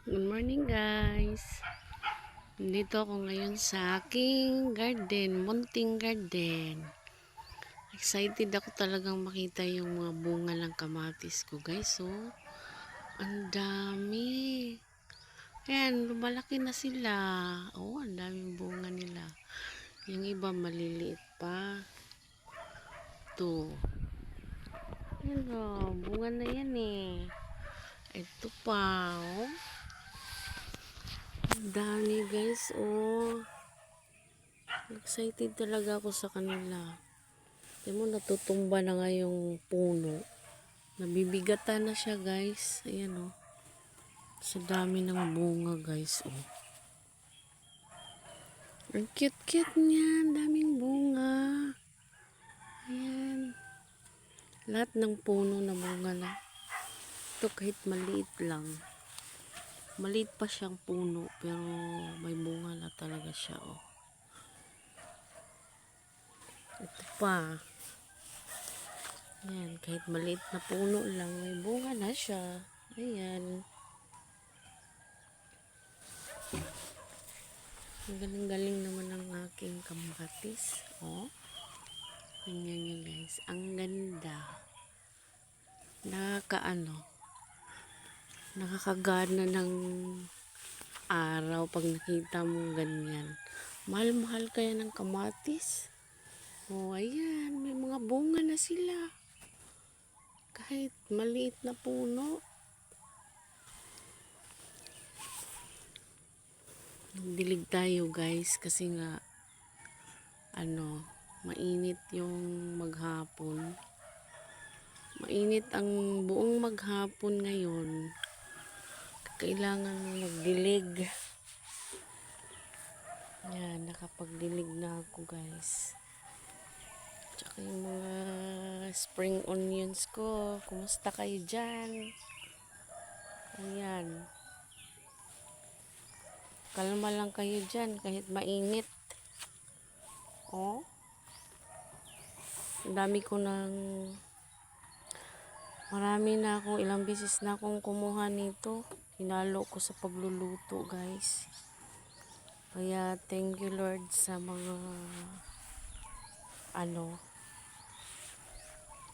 Good morning guys. Dito ako ngayon sa aking garden, munting garden. Excited ako talagang makita yung mga bunga ng kamatis ko guys. So, ang dami. Ayan, lumalaki na sila. Oh, ang daming bunga nila. Yung iba maliliit pa. Ito. Ayan o, bunga na yan eh. Ito pa oh. Dami guys, oh. Excited talaga ako sa kanila. Tingnan mo, natutumba na nga yung puno. Nabibigatan na siya guys. Ayan, oh. Sa dami ng bunga guys, oh. Ang cute-cute niya. Daming bunga. Ayan. Lahat ng puno na bunga na. Ito kahit maliit lang. Maliit pa siyang puno, pero may bunga na talaga siya, oh. Ito pa. Ayan, kahit maliit na puno lang, may bunga na siya. Ayan. Ang galing-galing naman ng aking kamatis. Oh. Tingnan nyo guys. Ang ganda. Nakakagana ng araw pag nakita mo ganyan. Mahal-mahal kaya ng kamatis. Oh, ayan. May mga bunga na sila. Kahit maliit na puno. Dilig tayo guys kasi nga mainit yung maghapon. Mainit ang buong maghapon ngayon. Kailangan magdilig. Yan, nakapagdilig na ako guys. Tsaka yung mga spring onions ko. Kumusta kayo dyan? Ayan. Kalma lang kayo dyan kahit mainit. Oh. Marami na akong ilang beses na akong kumuha nito. Hinalo ko sa pagluluto guys. Kaya thank you Lord sa mga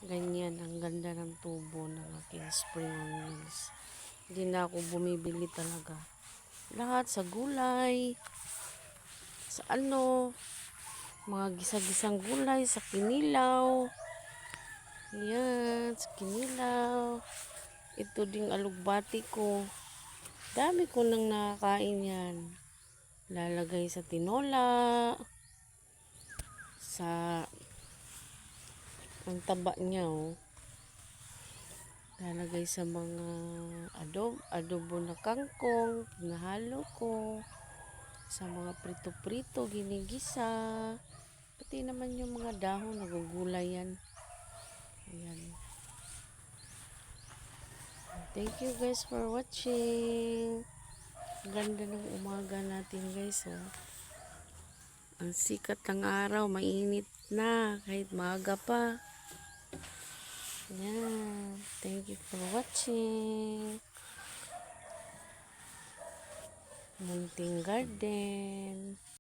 ganyan. Ang ganda ng tubo ng aking spring onions. Hindi na ako bumibili talaga. Lahat sa gulay, sa mga gisa-gisang gulay, sa kinilaw. Ayan, sa kinilaw. Ito ding alugbati ko. Dami ko nang nakakain yan. Lalagay sa tinola. Ang taba niya, oh. Lalagay sa mga adobo na kangkong. Nahalo ko. Sa mga prito-prito, ginigisa. Pati naman yung mga dahon, nagugulay yan. Ayan. Thank you guys for watching. Ganda ng umaga natin guys, oh. Ang sikat ng araw, mainit na kahit maaga pa. Ayan. Thank you for watching. Munting garden.